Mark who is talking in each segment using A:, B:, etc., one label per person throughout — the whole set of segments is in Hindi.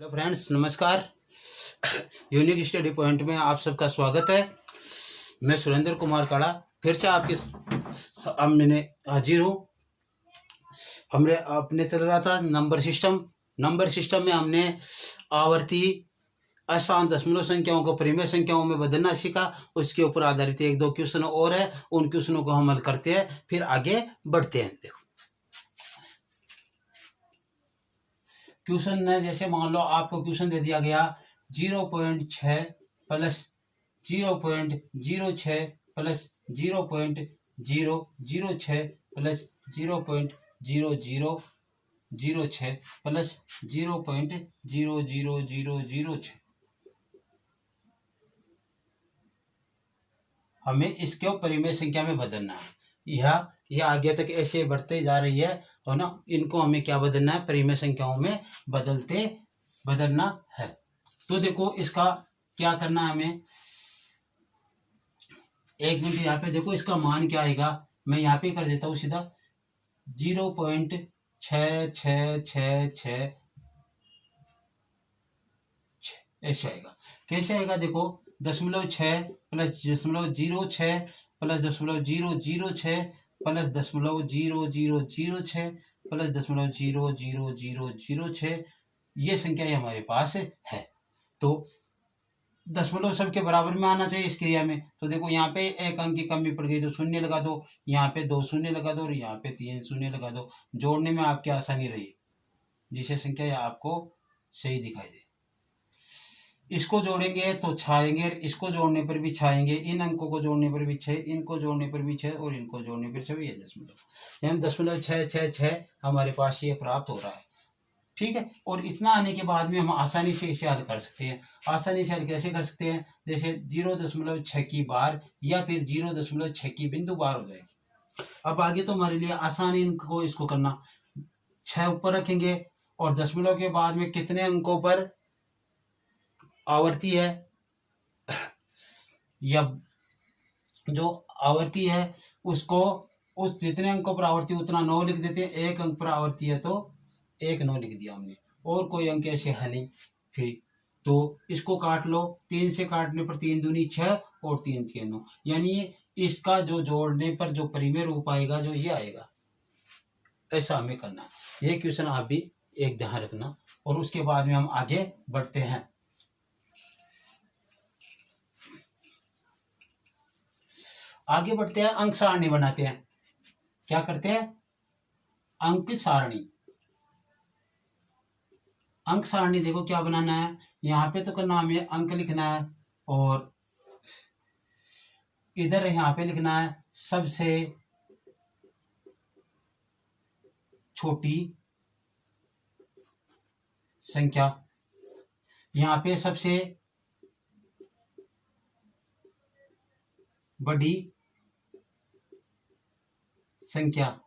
A: हेलो फ्रेंड्स, नमस्कार। यूनिक स्टडी पॉइंट में आप सबका स्वागत है। मैं सुरेंद्र कुमार काड़ा फिर से आपके सामने हाजिर हूँ। हमने अपने चल रहा था नंबर सिस्टम में हमने आवर्ती आसान दशमलव संख्याओं को परिमेय संख्याओं में बदलना सीखा। उसके ऊपर आधारित एक दो क्वेश्चन और है, उन क्वेश्चनों को हम हल करते हैं, फिर आगे बढ़ते हैं। देखो क्वेश्चन ने जैसे मान लो आपको क्वेश्चन दे दिया गया 0.6 प्लस 0.06 प्लस 0.006 प्लस 0.0006 प्लस 0.00006। हमें इसको परिमेय संख्या में बदलना है। यह आगे तक ऐसे बढ़ते जा रही है और ना, इनको हमें क्या बदलना है, परिमेय संख्याओं में बदलना है। तो देखो इसका क्या करना है हमें। एक मिनट, यहाँ पे देखो इसका मान क्या आएगा। मैं यहाँ पे कर देता हूँ सीधा 0.6666 ऐसे आएगा। कैसे आएगा देखो, 0.6 प्लस 0.06 प्लस 0.006 प्लस 0.0006 प्लस 0.00006, ये संख्या हमारे पास है। तो दशमलव सबके बराबर में आना चाहिए इस क्रिया में। तो देखो यहाँ पे एक अंक की कमी पड़ गई तो शून्य लगा दो, यहाँ पे 2 शून्य लगा दो और यहाँ पे 3 शून्य लगा दो। जोड़ने में आपकी आसानी रही, जिससे संख्या आपको सही दिखाई दे। इसको जोड़ेंगे तो छाएंगे, इसको जोड़ने पर भी छाएंगे, इन अंकों को जोड़ने पर भी 6, इनको जोड़ने पर भी 6 और इनको जोड़ने पर 6, ये दशमलव, यानी 0.666 हमारे पास ये प्राप्त हो रहा है। ठीक है, और इतना आने के बाद में हम आसानी से इसे हल कर सकते हैं। आसानी से हल कैसे कर सकते हैं, जैसे 0.6 की बार या फिर 0.6 की बिंदु बार हो जाएगी। अब आगे तो हमारे लिए आसानी इनको इसको करना, 6 ऊपर रखेंगे और दशमलव के बाद में कितने अंकों पर आवर्ती है, या जो आवर्ती है उसको, उस जितने अंकों पर आवर्ती उतना 9 लिख देते हैं। एक अंक पर आवर्ती है तो 1 9 लिख दिया हमने, और कोई अंक ऐसे है नहीं। फिर तो इसको काट लो, 3 से काटने पर 3 दूनी 6 और 3 3 9, यानी इसका जो जोड़ने पर जो परिमेय रूप आएगा जो ये आएगा, ऐसा हमें करना है। ये क्वेश्चन आप भी एक ध्यान रखना, और उसके बाद में हम आगे बढ़ते हैं। आगे बढ़ते हैं, अंक सारणी बनाते हैं। क्या करते हैं, अंक सारणी। अंक सारणी देखो क्या बनाना है, यहाँ पे तो करना हमें अंक लिखना है, और इधर यहाँ पे लिखना है सबसे छोटी संख्या, यहाँ पे सबसे बड़ी संख्या।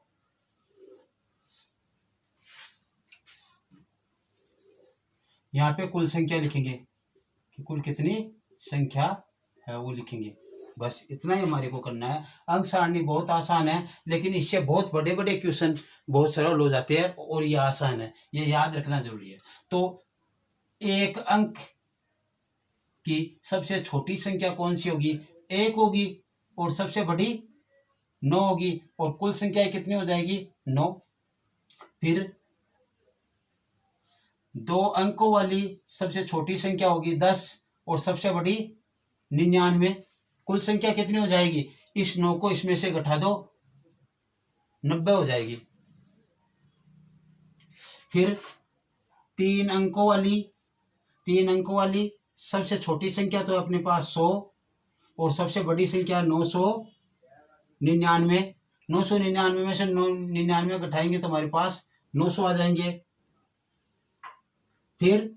A: यहाँ पे कुल संख्या लिखेंगे कि कुल कितनी संख्या है वो लिखेंगे। बस इतना ही हमारे को करना है। अंक सारणी बहुत आसान है, लेकिन इससे बहुत बड़े बड़े क्वेश्चन बहुत सरल हो जाते हैं, और ये आसान है, ये याद रखना जरूरी है। तो एक अंक की सबसे छोटी संख्या कौन सी होगी, 1 होगी, और सबसे बड़ी 9 होगी, और कुल संख्या कितनी हो जाएगी, 9। फिर 2 अंकों वाली सबसे छोटी संख्या होगी 10, और सबसे बड़ी 99। कुल संख्या कितनी हो जाएगी, इस 9 को इसमें से घटा दो, 90 हो जाएगी। फिर 3 अंकों वाली सबसे छोटी संख्या तो अपने पास 100, और सबसे बड़ी संख्या 999। 999 में से 99 घटाएंगे तो हमारे पास 900 आ जाएंगे। फिर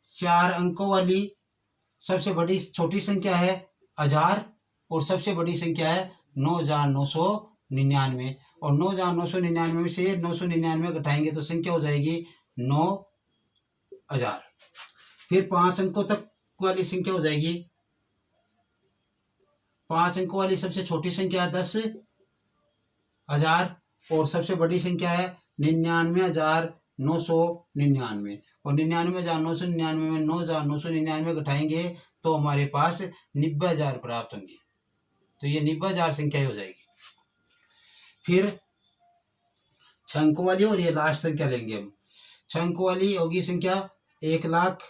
A: 4 अंकों वाली सबसे बड़ी छोटी संख्या है 1000, और सबसे बड़ी संख्या है 9999, और 9999 में से 999 घटाएंगे तो संख्या हो जाएगी 9000। फिर 5 अंकों तक वाली संख्या हो जाएगी, 5 अंकों वाली सबसे छोटी संख्या है 10,000, और सबसे बड़ी संख्या है 99,999। 999 और 99,999 में 9,999 घटाएंगे तो हमारे पास 90,000 प्राप्त होंगे। तो ये 90,000 संख्या हो जाएगी। फिर 6 अंकों वाली और ये लास्ट संख्या लेंगे हम। 6 अंकों वाली होगी संख्या 1,00,000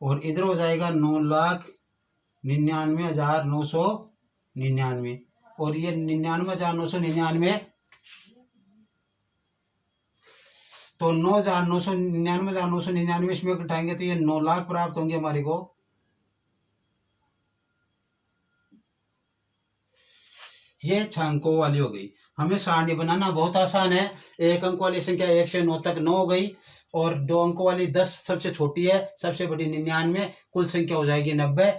A: और इधर हो जाएगा 9,99,999 और ये 99,999 तो 9,999,999 इसमें घटाएंगे तो ये 9 लाख प्राप्त होंगे हमारे को। ये 6 अंकों वाली हो गई। हमें सारणी बनाना बहुत आसान है। 1 अंक वाली संख्या 1 से 9 तक 9 हो गई और 2 अंकों वाली 10 सबसे छोटी है, सबसे बड़ी 99, कुल संख्या हो जाएगी 90।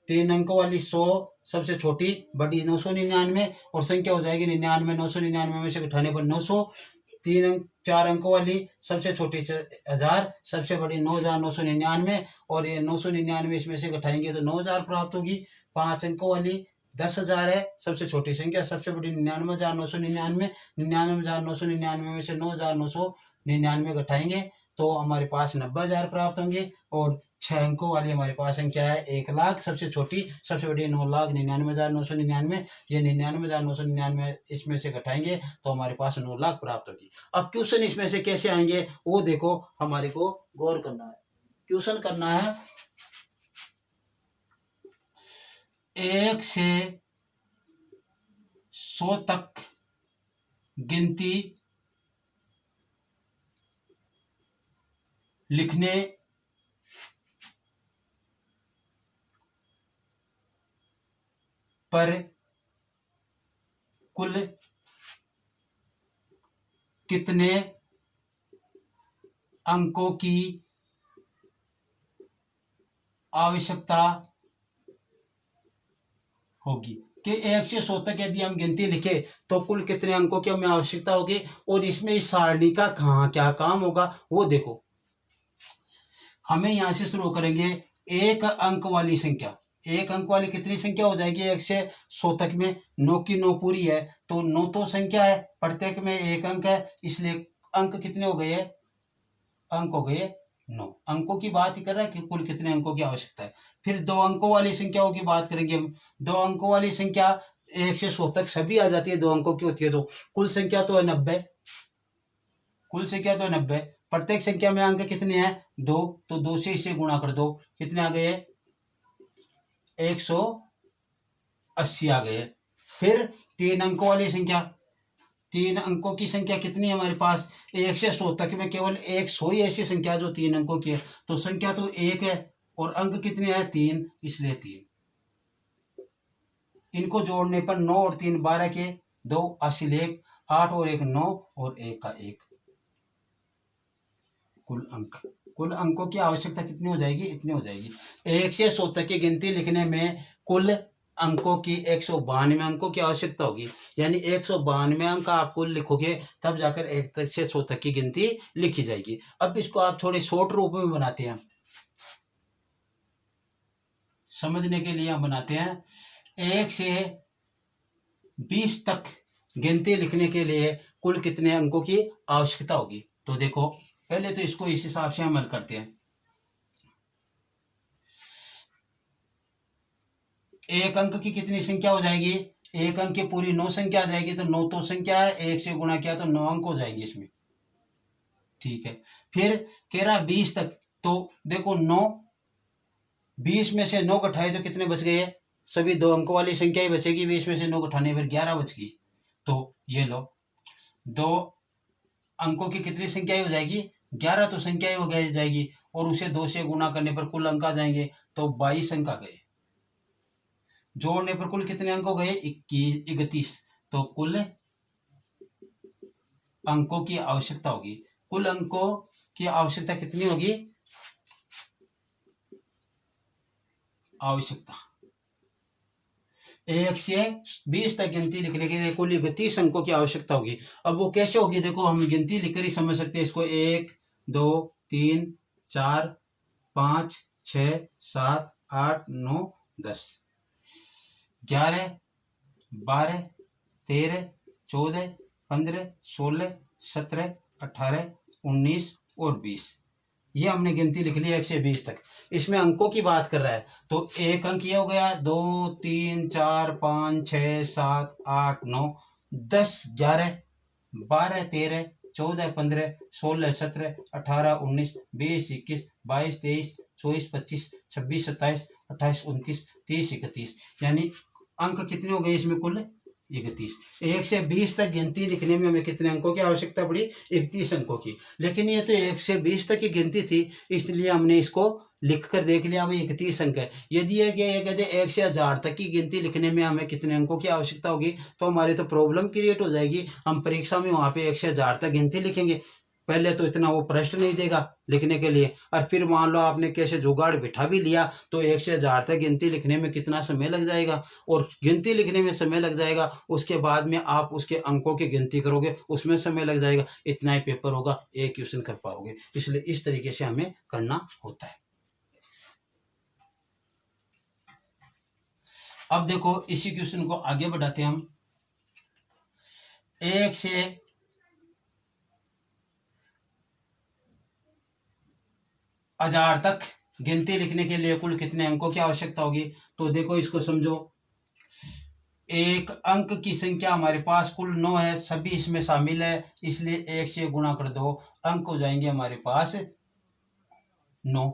A: 3 अंकों वाली 100 सबसे छोटी, बड़ी 999 और संख्या हो जाएगी 99। 999 में से घटाने पर 900। 4 अंकों वाली सबसे छोटी 1000, सबसे बड़ी 9,999 और ये 999 इसमें से घटाएंगे तो 9,000 प्राप्त होगी। 5 अंकों वाली 10,000 है, सबसे छोटी संख्या, सबसे बड़ी 99,999। 99,999 में से 9,999 घटाएंगे तो हमारे पास 90,000 प्राप्त होंगे। और 6 अंकों वाली हमारे पास संख्या है 1,00,000, सबसे छोटी, सबसे बड़ी 9,99,999। ये 99,999 इसमें से घटाएंगे तो हमारे पास 9 लाख प्राप्त होगी। अब क्वेश्चन इसमें से कैसे आएंगे वो देखो, हमारे को गौर करना है। क्वेश्चन करना है 1 से 100 तक गिनती लिखने पर कुल कितने अंकों की आवश्यकता होगी। कि 1 से 100 तक यदि हम गिनती लिखे तो कुल कितने अंकों की हमें आवश्यकता होगी और इसमें इस सारणी का कहाँ क्या काम होगा वो देखो। हमें यहां से शुरू करेंगे 1 अंक वाली संख्या। 1 अंक वाली कितनी संख्या हो जाएगी 1 से 100 तक में? 9 की 9 पूरी है तो 9 तो संख्या है, प्रत्येक में 1 अंक है, इसलिए अंक कितने हो गए? अंक हो गए 9। अंकों की बात ही कर रहा है कि कुल कितने अंकों की आवश्यकता है। फिर 2 अंकों वाली संख्याओं की बात करेंगे हम। 2 अंकों वाली संख्या 1 से 100 तक सभी आ जाती है, 2 अंकों की होती है तो कुल संख्या तो है 90। कुल संख्या तो है 90, प्रत्येक संख्या में अंक कितने हैं? 2, तो 2 से इसे गुणा कर दो, कितने आ गए? 180 आ गए। फिर 3 अंकों वाली संख्या, 3 अंकों की संख्या कितनी है हमारे पास? 1 से 100 तक में केवल 100 ही ऐसी संख्या जो 3 अंकों की है, तो संख्या तो 1 है और अंक कितने हैं? 3, इसलिए 3। इनको जोड़ने पर 9 और 3 12 के, 2 80 1, 8 और 1 9 और 1 का 1 कुल अंक। कुल अंकों की आवश्यकता कितनी हो जाएगी? इतनी हो जाएगी। 1 से 100 तक की गिनती लिखने में कुल अंकों की 192 अंकों की आवश्यकता होगी। यानी 192 अंक आप कुल लिखोगे तब जाकर 1 से 100 तक की गिनती लिखी जाएगी। अब इसको आप थोड़े शॉर्ट रूप में बनाते हैं, समझने के लिए हम बनाते हैं। 1 से 20 तक गिनती लिखने के लिए कुल कितने अंकों की आवश्यकता होगी? तो देखो, पहले तो इसको इस हिसाब से हम हल करते हैं। 1 अंक की कितनी संख्या हो जाएगी? 1 अंक की पूरी 9 संख्या आ जाएगी, तो 9 तो संख्या है, 1 से गुणा किया तो 9 अंक हो जाएंगे इसमें। ठीक है। फिर कह रहा 20 तक, तो देखो 9, 20 में से 9 घटाए तो कितने बच गए? सभी 2 अंकों वाली संख्या ही बचेगी। 20 में से 9 घटाने पर 11 बच गई। तो ये लो, 2 अंकों की कितनी संख्या हो जाएगी? 11 तो संख्या ही हो जाएगी और उसे 2 से गुणा करने पर कुल अंक आ जाएंगे, तो 22 अंक आ गए। जोड़ने पर कुल कितने अंक हो गए? 31। तो कुल अंकों की आवश्यकता होगी। कुल अंकों की आवश्यकता कितनी होगी? आवश्यकता 1 से 20 तक गिनती लिखने के लिए कुल 31 अंकों की आवश्यकता होगी। अब वो कैसे होगी? देखो, हम गिनती लिखकर ही समझ सकते हैं इसको। 1 2 3 4 5 6 7 8 9 10 11 12 13 14 15 16 17, 18, 19 और 20। ये हमने गिनती लिख ली 1 से 20 तक। इसमें अंकों की बात कर रहा है तो एक अंक ये हो गया, 2, 3, 4, 5, 6, 7, 8, 9, 10, 11, 12, 13, 14, 15, 16, 17, 18, 19, 20, 21, 22, 23, 24, 25, 26, 27, 28, 29, 30, 31। यानी अंक कितने हो गए इसमें कुल? 31। 1 से 20 तक गिनती लिखने में हमें कितने अंकों की आवश्यकता पड़ी? 31 अंकों की। लेकिन ये तो 1 से 20 तक की गिनती थी, इसलिए हमने इसको लिख कर देख लिया भाई 31 अंक है। यदि ये कहते 1 से 1000 तक की गिनती लिखने में हमें कितने अंकों की आवश्यकता होगी, तो हमारी तो प्रॉब्लम क्रिएट हो जाएगी। हम परीक्षा में वहाँ पे 1 से 1000 तक गिनती लिखेंगे, पहले तो इतना वो प्रश्न नहीं देगा लिखने के लिए, और फिर मान लो आपने कैसे जुगाड़ बिठा भी लिया तो 1 से 1000 तक गिनती लिखने में कितना समय लग जाएगा, और गिनती लिखने में समय लग जाएगा, उसके बाद में आप उसके अंकों की गिनती करोगे उसमें समय लग जाएगा, इतना ही पेपर होगा, एक क्वेश्चन कर पाओगे। इसलिए इस तरीके से हमें करना होता है। अब देखो इसी क्वेश्चन को आगे बढ़ाते हैं हम। 1 से 1000 तक गिनती लिखने के लिए कुल कितने अंकों की आवश्यकता होगी? तो देखो इसको समझो, एक अंक की संख्या हमारे पास कुल 9 है, सभी इसमें शामिल है, इसलिए 1 से गुणा कर दो, अंक हो जाएंगे हमारे पास 9।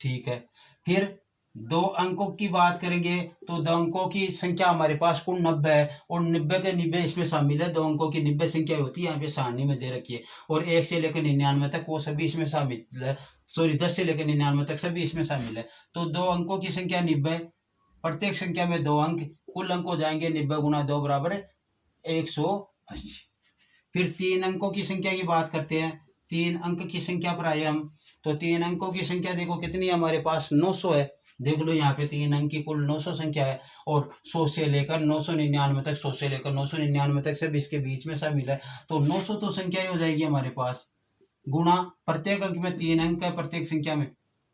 A: ठीक है, फिर 2 अंकों की बात करेंगे तो 2 अंकों की संख्या हमारे पास कुल 90 है, और 90 के 90 इसमें शामिल है, 2 अंकों की 90 संख्या होती है, यहाँ पे सारणी में दे रखी है, और 1 से लेकर 99 तक वो सभी इसमें शामिल है, सॉरी 10 से लेकर 99 तक सभी इसमें शामिल है। तो 2 अंकों की संख्या 90, प्रत्येक संख्या में 2 अंक, कुल अंक हो जाएंगे 90 गुना 2 बराबर 180। फिर 3 अंकों की संख्या की बात करते हैं, 3 अंक की संख्या पर आए हम, तो 3 अंकों की संख्या देखो कितनी है हमारे पास? 900 है। देख लो यहाँ पे 3 अंक की कुल 900 संख्या है, और 100 से लेकर 999 तक, 100 से लेकर 999 तक सब इसके बीच में शामिल है, तो 900 तो संख्या ही हो जाएगी हमारे पास, गुणा प्रत्येक अंक में 3 अंक है, प्रत्येक संख्या में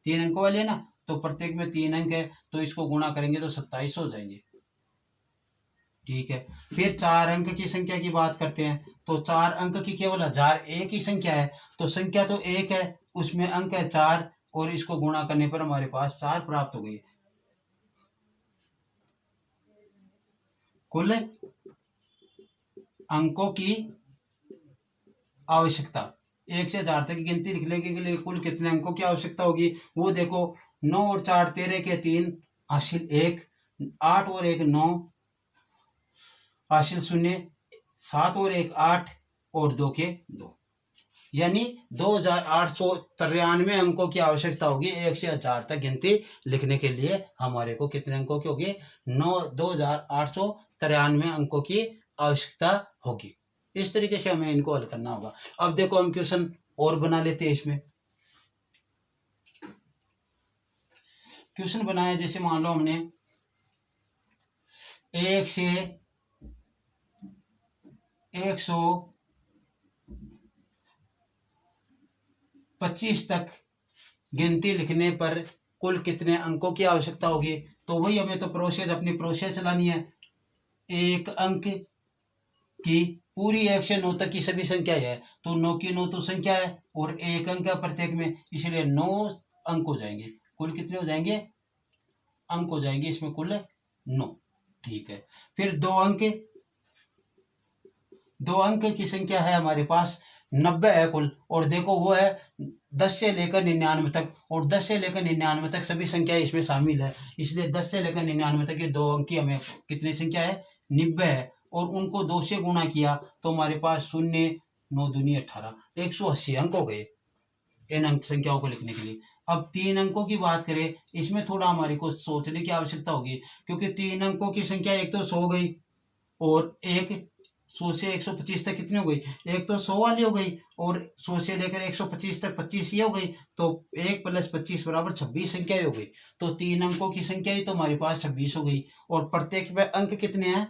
A: 3 अंकों वाले ना, तो प्रत्येक में 3 अंक है, तो इसको गुणा करेंगे तो 2700 हो जाएंगे। ठीक है, फिर 4 अंक की संख्या की बात करते हैं, तो 4 अंक की केवल 1000 एक ही संख्या है, तो संख्या तो एक है, उसमें अंक है 4, और इसको गुणा करने पर हमारे पास 4 प्राप्त हो गई। कुल अंकों की आवश्यकता 1 से 1000 तक की गिनती लिखने के लिए कुल कितने अंकों की आवश्यकता होगी? वो देखो, 9 और 4 13 के 3 हासिल 1, 8 और 1 9 हासिल 0, 7 और 1 8, और 2 के 2, यानी 2893 अंकों की आवश्यकता होगी 1 से 1000 तक गिनती लिखने के लिए। हमारे को कितने अंकों की होगी? 2893 अंकों की आवश्यकता होगी। इस तरीके से हमें इनको हल करना होगा। अब देखो हम क्वेश्चन और बना लेते हैं। इसमें क्वेश्चन बनाया, जैसे मान लो हमने 1 से 125 तक गिनती लिखने पर कुल कितने अंकों की आवश्यकता होगी? तो वही हमें तो अपनी प्रोसेस चलानी है। एक अंक की पूरी 1 से 9 तक की सभी संख्या है, तो 9 की 9 तो संख्या है, और एक अंक है प्रत्येक में, इसलिए 9 अंक हो जाएंगे। कुल कितने हो जाएंगे? अंक हो जाएंगे इसमें कुल 9। ठीक है, फिर 2 अंक की संख्या है हमारे पास 90 है कुल, और देखो वो है 10 से लेकर 99 तक, और 10 से लेकर 99 तक सभी संख्या इसमें शामिल है, इसलिए 10 से लेकर 99 तक ये 2 अंक की हमें कितनी संख्या है? 90 है, और उनको 2 से गुणा किया तो हमारे पास 0 9 दूनी 18, 180 अंक हो गए इन अंक संख्याओं को लिखने के लिए। अब 3 अंकों की बात करें, इसमें थोड़ा हमारे को सोचने की आवश्यकता होगी, क्योंकि 3 अंकों की संख्या एक तो 100 हो गई, और एक 100 से 125 तक कितनी हो गई? एक तो 100 वाली हो गई, और 100 से लेकर 125 तक 25 ये हो गई, तो 1 + 25 बराबर 26 संख्या हो गई। तो 3 अंकों की संख्या ही तो हमारे पास 26 हो गई, और प्रत्येक में अंक कितने हैं?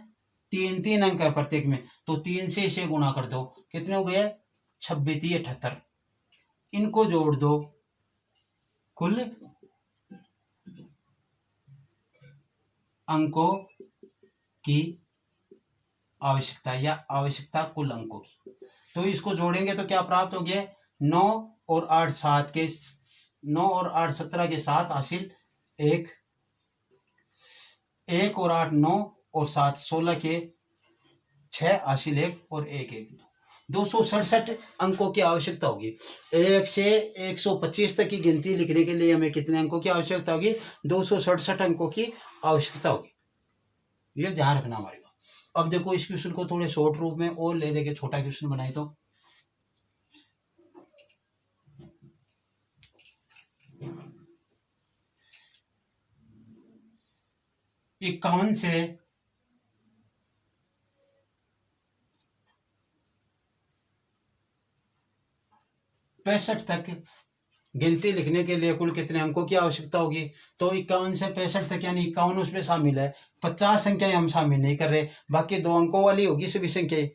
A: 3 अंक है प्रत्येक में, तो 3 से इसे गुणा कर दो, कितने हो गए? 26 3 78, इनको जोड़ दो, कुल अंकों की आवश्यकता, या आवश्यकता कुल अंकों की। तो इसको जोड़ेंगे तो क्या प्राप्त हो गया, 9 और 8 7 के 9 और 8 17 के 7 हासिल 1, 1 और 8 9 और 7 16 के 6 हासिल 1 और 1 1 267 अंकों की आवश्यकता होगी। 1 से 125 तक की गिनती लिखने के लिए हमें कितने अंकों की आवश्यकता होगी, 267 अंकों की आवश्यकता होगी। ये ध्यान रखना हमारे को। अब देखो इस क्वेश्चन को थोड़े शॉर्ट रूप में और ले देके छोटा क्वेश्चन बनाए तो 51 से 65 तक गिनती लिखने के लिए कुल कितने अंकों की आवश्यकता होगी, तो 51 से 65 तक यानी 51 उसमें शामिल है, 50 संख्याएं हम शामिल नहीं कर रहे, बाकी 2 अंकों वाली होगी सभी संख्याएं,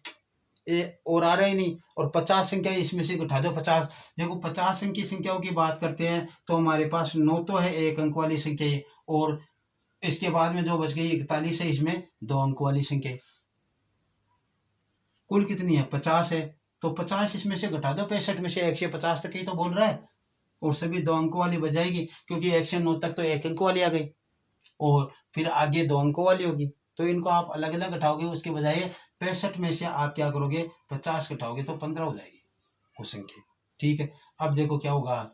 A: और आ रहा ही नहीं, और 50 संख्या इसमें से उठा दो 50। देखो 50 अंक की संख्याओं की बात करते हैं तो हमारे पास 9 तो है 1 अंक वाली संख्या, और इसके बाद में जो बच गई 41 है, इसमें 2 अंक वाली संख्या, कुल कितनी है 50 है, तो 50 इसमें से घटा दो 65 में से, 1 से 50 तक ही तो बोल रहा है, और सभी 2 अंकों वाली बच जाएगी, क्योंकि 1 से 9 तक तो 1 अंक वाली आ गई और फिर आगे 2 अंकों वाली होगी, तो इनको आप अलग अलग घटाओगे, उसके बजाय 65 में से आप क्या करोगे 50 घटाओगे तो 15 हो जाएगी वो संख्या। ठीक है, अब देखो क्या होगा,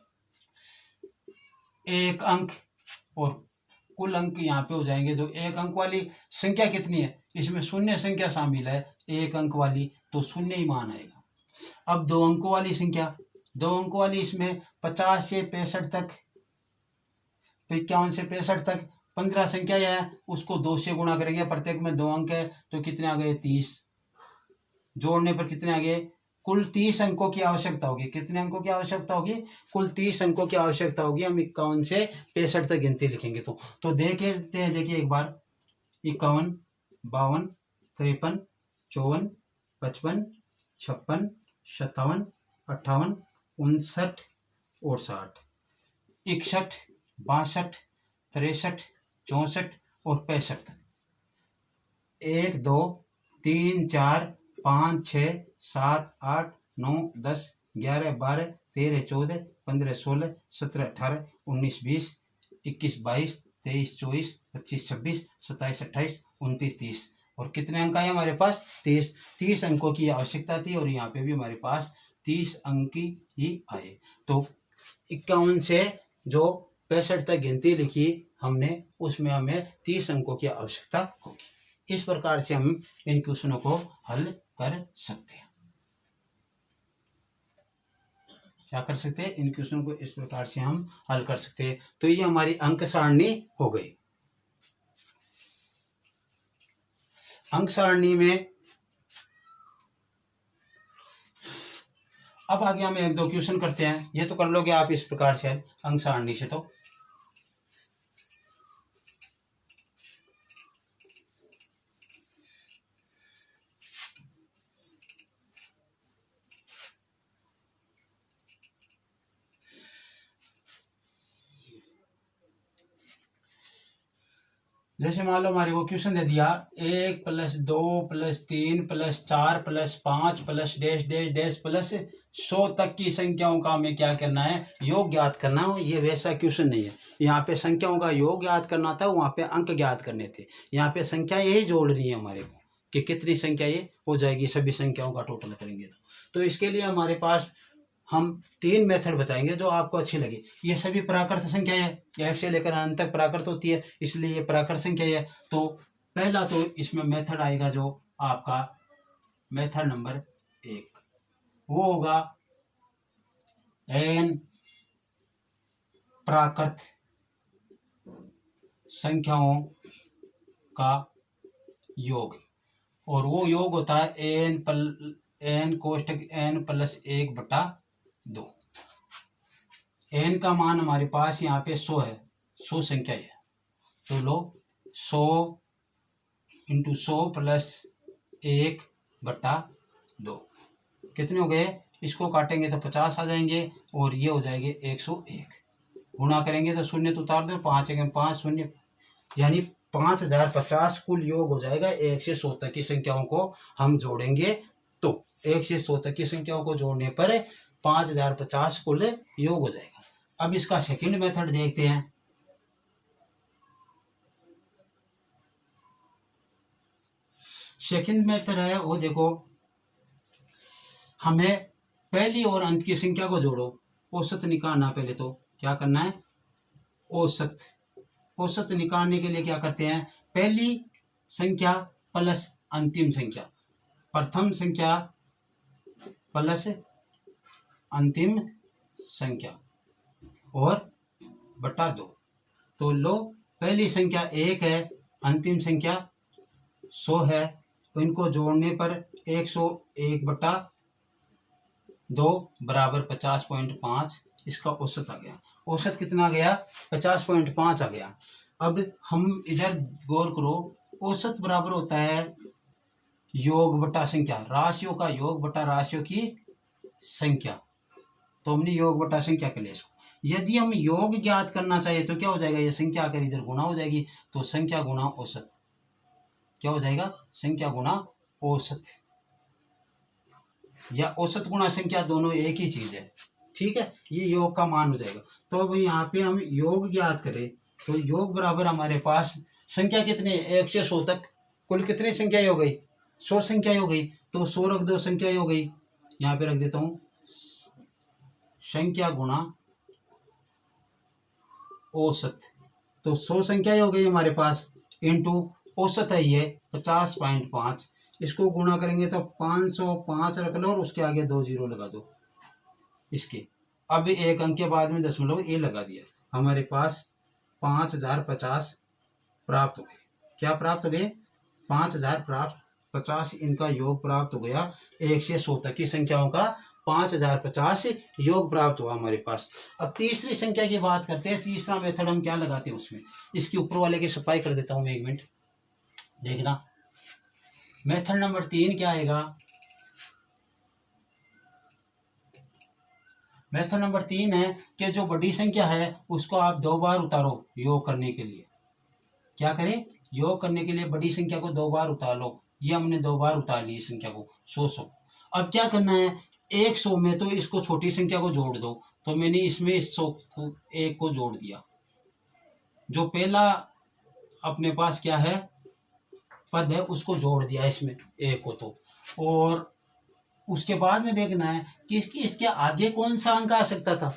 A: 1 अंक और कुल अंक यहाँ पे हो जाएंगे, जो 1 अंक वाली संख्या कितनी है, इसमें शून्य संख्या शामिल है 1 अंक वाली, तो शून्य ही मान आएगा। अब 2 अंकों वाली संख्या, 2 अंकों वाली इसमें 50 से 65 तक, 51 से 65 तक 15 संख्या है, उसको 2 से गुणा करेंगे, प्रत्येक में 2 अंक है, तो कितने आ गए 30, जोड़ने पर कितने आ गए, कुल 30 अंकों की आवश्यकता होगी। कितने अंकों की आवश्यकता होगी, कुल 30 अंकों की आवश्यकता होगी। हम 51 से 65 तक गिनती लिखेंगे तो देखिए एक बार, 51 52 53 54 55 56 57 58 59 और 60, 61 62 63 64 और 65 तक, 1 2 3 4 5 6 7 8 9 10 11 12 13 14 15 16 17 18 19 20 21 22 23 24 25 26 27 28 29 30, और कितने अंक आए हमारे पास 30 अंकों की आवश्यकता थी, और यहाँ पे भी हमारे पास 30 अंक ही आए। तो 51 से जो 65 तक गिनती लिखी हमने, उसमें हमें 30 अंकों की आवश्यकता होगी। इस प्रकार से हम इन क्वेश्चनों को हल कर सकते हैं। क्या कर सकते हैं, इन क्वेश्चनों को इस प्रकार से हम हल कर सकते हैं। तो ये हमारी अंक सारणी हो गई। अंक सारणी में अब आगे हम 1-2 क्वेश्चन करते हैं। ये तो कर लोगे आप इस प्रकार से अंक सारणी से। तो जैसे मान लो हमारे को क्वेश्चन दे दिया 1 + 2 + 3 + 4 + 5 + डैश डैश डैश प्लस 100 तक की संख्याओं का हमें क्या करना है, योग ज्ञात करना हो। ये वैसा क्वेश्चन नहीं है, यहाँ पे संख्याओं का योग ज्ञात करना था, वहाँ पे अंक ज्ञात करने थे। यहाँ पे संख्या यही जोड़नी है हमारे को कि कितनी संख्या ये हो जाएगी, सभी संख्याओं का टोटल करेंगे तो इसके लिए हमारे पास हम 3 मेथड बताएंगे जो आपको अच्छी लगे। ये सभी प्राकृत संख्या है, 1 से लेकर अनंत तक प्राकृत होती है, इसलिए ये प्राकृत संख्या है। तो पहला तो इसमें मेथड आएगा जो आपका मेथड नंबर 1, वो होगा n प्राकृत संख्याओं का योग, और वो योग होता है n कोष्टक n + 1/2। n का मान हमारे पास यहाँ पे 100 है, 100 संख्या है, तो लो 100 × 100 + 1/2 कितने हो गए, इसको काटेंगे तो 50 आ जाएंगे, और ये हो जाएंगे 101। गुणा करेंगे तो शून्य तो उतार दो, 5 × 5 शून्य, यानी 5050 कुल योग हो जाएगा। 1 से 100 तक की संख्याओं को हम जोड़ेंगे तो 1 से 100 तक की संख्याओं को जोड़ने पर 5050 कुल योग हो जाएगा। अब इसका सेकंड मेथड देखते हैं। सेकंड मेथड है वो देखो, हमें पहली और अंत की संख्या को जोड़ो, औसत निकालना। पहले तो क्या करना है, औसत। औसत निकालने के लिए क्या करते हैं, पहली संख्या प्लस अंतिम संख्या, प्रथम संख्या प्लस अंतिम संख्या और बटा 2। तो लो, पहली संख्या 1 है, अंतिम संख्या 100 है, तो इनको जोड़ने पर 101 बटा 2 बराबर 50.5, इसका औसत आ गया। औसत कितना आ गया, 50.5 आ गया। अब हम इधर गौर करो, औसत बराबर होता है योग बटा संख्या, राशियों का योग बटा राशियों की संख्या। तो हमने योग बटा संख्या के लिए इसको, यदि हम योग ज्ञात करना चाहिए तो क्या हो जाएगा, ये संख्या आकर इधर गुणा हो जाएगी, तो संख्या गुणा औसत क्या हो जाएगा, संख्या गुणा औसत, या औसत गुणा संख्या, दोनों एक ही चीज है। ठीक है, ये योग का मान हो जाएगा। तो अब यहाँ पे हम योग ज्ञात करें तो योग बराबर हमारे पास संख्या कितनी है, 1 से 100 तक कुल कितनी संख्या हो गई, 100 संख्या हो गई। तो 100 रख दो, संख्या हो गई, यहाँ पे रख देता हूँ संख्या गुणा औसत। तो 100 संख्या हो गई हमारे पास, इंटू औसत है ये 50.5, इसको गुणा करेंगे तो 505 रख लो और उसके आगे 2 जीरो लगा दो इसके। अब एक अंक के बाद में दशमलव ये लगा दिया, हमारे पास 5050 प्राप्त हो गए। क्या प्राप्त हो गए, 5050, इनका योग प्राप्त हो गया। 1 से 100 तक की संख्याओं का 5050 योग प्राप्त हुआ हमारे पास। अब तीसरी संख्या की बात करते हैं। तीसरा मेथड हम क्या लगाते हैं उसमें, इसके ऊपर वाले की सफाई कर देता हूं मैं, 1 मिनट देखना। मेथड नंबर 3 क्या आएगा, मेथड नंबर 3 है कि जो बड़ी संख्या है उसको आप 2 बार उतारो योग करने के लिए। क्या करें, योग करने के लिए बड़ी संख्या को 2 बार उतार लो। ये हमने 2 बार उतार ली संख्या को, 100। अब क्या करना है, 100 में तो इसको छोटी संख्या को जोड़ दो। तो मैंने इसमें 100 को 1 को जोड़ दिया, जो पहला अपने पास क्या है पद है उसको जोड़ दिया इसमें 1 को। तो और उसके बाद में देखना है कि इसके आगे कौन सा अंक आ सकता था,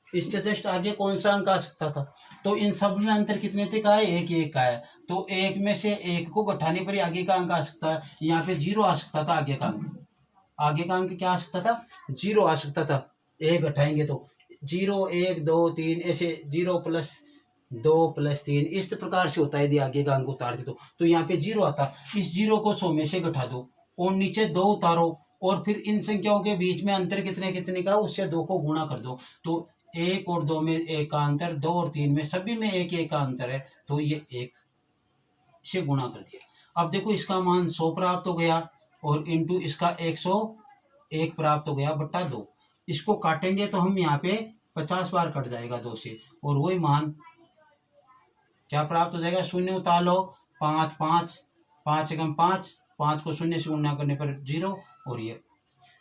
A: इसके जस्ट आगे कौन सा अंक आ सकता था। तो इन सब में अंतर कितने तक का है, 1 का है। तो 1 में से 1 को घटाने पर ही आगे का अंक आ सकता है। यहाँ पे 0 आ सकता था, आगे का अंक, आगे का अंक क्या आ सकता था, 0 आ सकता था। 1 घटाएंगे तो 0 1 2 3 ऐसे 0 + 2 + 3 इस प्रकार से होता है। यदि आगे का अंक उतारते तो यहाँ पे 0 आता। इस 0 को 100 में से घटा दो और नीचे 2 उतारो, और फिर इन संख्याओं के बीच में अंतर कितने कितने का, उससे 2 को गुणा कर दो। तो 1 और 2 में 1 का अंतर, 2 और 3 में सभी में 1 का अंतर है। तो ये 1 से गुणा कर दिया। अब देखो इसका मान 100 प्राप्त हो गया और इंटू इसका 101 प्राप्त हो गया बटा 2। इसको काटेंगे तो हम यहाँ पे 50 बार कट जाएगा 2 से, और वही मान क्या प्राप्त हो जाएगा, 0 उतार लो, 5 5 5 एकम 5, 5 को 0 से गुणा करने पर 0, और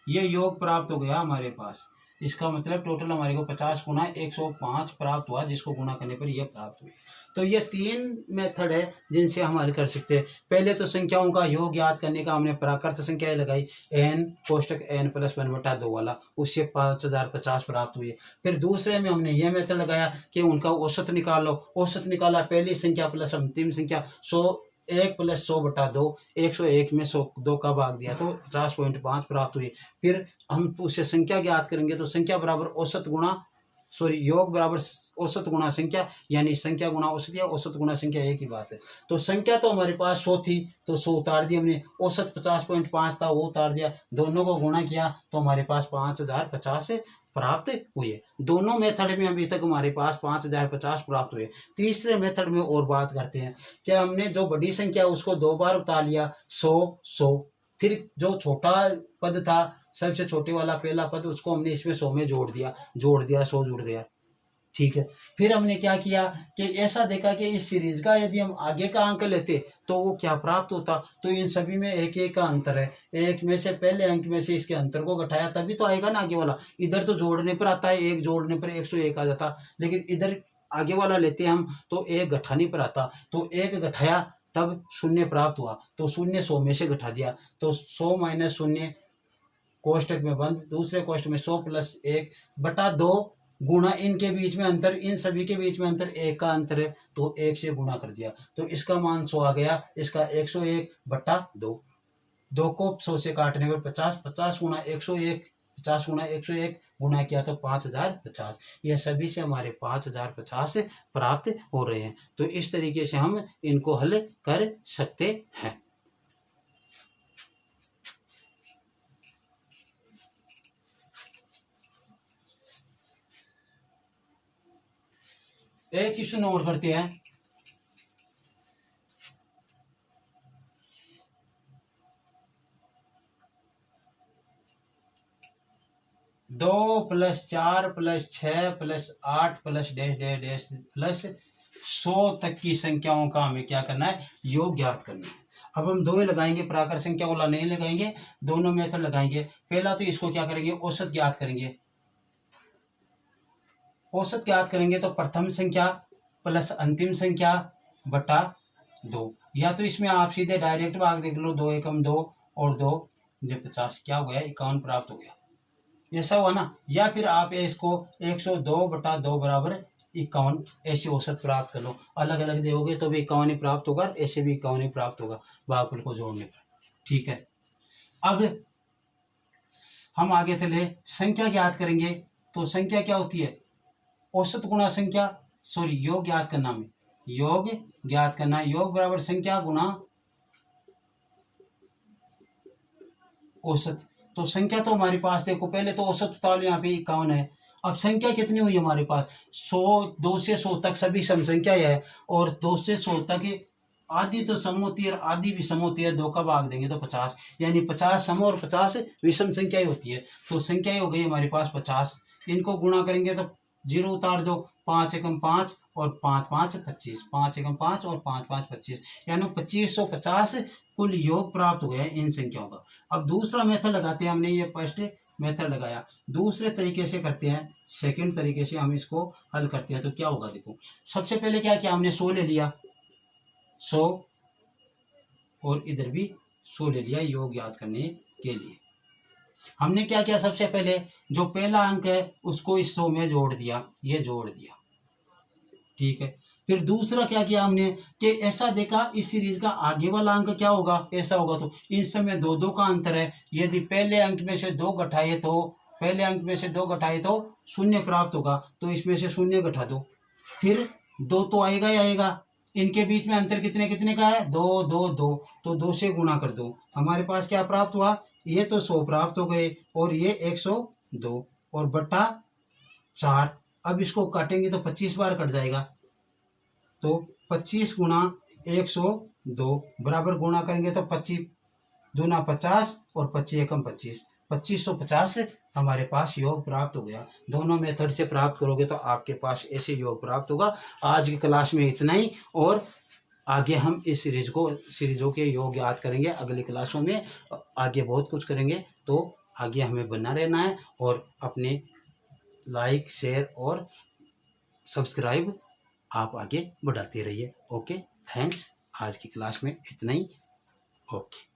A: ये योग प्राप्त हो गया हमारे पास। इसका मतलब टोटल हमारे को 50 गुना 105 प्राप्त हुआ, जिसको गुना करने पर यह प्राप्त हुई। तो ये 3 मेथड है जिनसे हम हल कर सकते हैं। पहले तो संख्याओं का योग याद करने का हमने प्राकृत संख्याएं लगाई, n कोष्टक n + 1/2 वाला, उससे 5050 प्राप्त हुए। फिर दूसरे में हमने ये मेथड लगाया कि उनका औसत निकाल लो। औसत निकाला, पहली संख्या प्लस अंतिम संख्या, 1 + 100/2, 101 में 2 का भाग दिया तो 50.5 प्राप्त हुए। फिर हम उससे संख्या ज्ञात करेंगे तो संख्या बराबर औसत गुणा योग बराबर औसत गुणा संख्या, यानी संख्या गुणा औसत या औसत गुणा संख्या एक ही बात है। तो संख्या तो हमारे पास 100 थी तो 100 उतार दी हमने, औसत 50.5 था वो उतार दिया, दोनों को गुणा किया तो हमारे पास 5050 प्राप्त हुए। दोनों मेथड में अभी तक हमारे पास 5050 प्राप्त हुए। तीसरे मेथड में और बात करते हैं कि हमने जो बड़ी संख्या उसको 2 बार उतार लिया, 100 100, फिर जो छोटा पद था सबसे छोटे वाला पहला पद उसको हमने इसमें 100 में जोड़ दिया 100 जुड़ गया। ठीक है। फिर हमने क्या किया कि ऐसा देखा कि इस सीरीज का यदि हम आगे का अंक लेते तो वो क्या प्राप्त होता, तो इन सभी में एक एक का अंतर है, एक में से पहले अंक में से इसके अंतर को घटाया तभी तो आएगा ना आगे वाला। इधर तो जोड़ने पर आता है, एक जोड़ने पर 101 आ जाता, लेकिन इधर आगे वाला लेते हम तो एक घटाने पर आता, तो एक घटाया तब शून्य प्राप्त हुआ, तो शून्य 100 में से घटा दिया, तो 100 माइनस शून्य कोष्टक में बंद, दूसरे कोष्टक में 100 प्लस 1 बटा 2 गुणा इनके बीच में अंतर, इन सभी के बीच में अंतर 1 का अंतर है, तो 1 से गुणा कर दिया, तो इसका मान 100 आ गया, इसका 101 बटा 2, 2 को 100 से काटने पर 50, 50 गुणा 101, 50 गुणा 101 गुणा किया तो 5050, यह सभी से हमारे 5050 प्राप्त हो रहे हैं। तो इस तरीके से हम इनको हल कर सकते हैं। एक क्वेश्चन नोट करते हैं। दो plus 4 plus 6 plus 8 plus dash dash dash plus 100 तक की संख्याओं का हमें क्या करना है, योग ज्ञात करना है। अब हम दो ही लगाएंगे, प्राकृत संख्या वाला नहीं लगाएंगे, दोनों मेथड लगाएंगे। पहला तो इसको क्या करेंगे, औसत ज्ञात करेंगे। औसत ज्ञात करेंगे तो प्रथम संख्या प्लस अंतिम संख्या बटा 2, या तो इसमें आप सीधे डायरेक्ट भाग देख लो, 2 एकम 2 और 2 जो 50 क्या हो गया, 51 प्राप्त हो गया, ऐसा हुआ ना। या फिर आप इसको 102 बटा 2 बराबर 51 ऐसे औसत प्राप्त कर लो, अलग अलग दोगे तो भी 51 ही प्राप्त होगा, ऐसे भी 51 ही प्राप्त होगा भागफल को जोड़ने पर। ठीक है, अब हम आगे चले, संख्या ज्ञात करेंगे। तो संख्या क्या होती है, औसत गुणा संख्या, सॉरी योग ज्ञात करना, में योग ज्ञात करना, योग बराबर संख्या गुणा औसत। तो संख्या तो हमारे पास देखो, पहले तो औसत उतार यहाँ पे 51 है। अब संख्या कितनी हुई हमारे पास, 100, 2 से 100 तक सभी सम संख्या है, और 2 से 100 तक आधी तो सम होती है और आधी विषम होती है, 2 का भाग देंगे तो 50, यानी 50 सम और 50 विषम संख्याएं होती है। तो संख्याएं हो गई हमारे पास 50, इनको गुणा करेंगे तो 0 उतार दो, 5 एकम 5 और 5 5 25, 5 एकम 5 और 5 5 25, यानी 2550 कुल योग प्राप्त हो गया इन संख्याओं का। अब दूसरा मेथड लगाते हैं, हमने ये फर्स्ट मेथड लगाया, दूसरे तरीके से करते हैं, सेकंड तरीके से हम इसको हल करते हैं। तो क्या होगा, देखो सबसे पहले क्या किया हमने, 100 ले लिया, 100 और इधर भी 100 ले लिया योग याद करने के लिए। हमने क्या किया, सबसे पहले जो पहला अंक है उसको इस 100 में जोड़ दिया, ये जोड़ दिया। ठीक है, फिर दूसरा क्या किया हमने कि ऐसा देखा इस सीरीज का आगे वाला अंक क्या होगा, ऐसा होगा, तो इन समय 2 2 का अंतर है, यदि पहले अंक में से 2 घटाए तो, पहले अंक में से 2 घटाए तो 0 प्राप्त होगा, तो इसमें से 0 घटा दो, फिर 2 तो आएगा ही आएगा, इनके बीच में अंतर कितने कितने का है, 2 2 2, तो 2 से गुणा कर दो, हमारे पास क्या प्राप्त हुआ, ये तो 100 प्राप्त हो गए और ये 102 और बटा 4। अब इसको काटेंगे तो 25 बार कट जाएगा, तो 25 गुणा 102 बराबर गुणा करेंगे तो 25 दूना 50 और 25 एकम 25, 2550 हमारे पास योग प्राप्त हो गया। दोनों मेथड से प्राप्त करोगे तो आपके पास ऐसे योग प्राप्त होगा। आज की क्लास में इतना ही, और आगे हम इस सीरीजों के योग याद करेंगे, अगली क्लासों में आगे बहुत कुछ करेंगे। तो आगे हमें बना रहना है और अपने लाइक शेयर और सब्सक्राइब आप आगे बढ़ाते रहिए। Okay, thanks. आज की क्लास में इतना ही। ओके।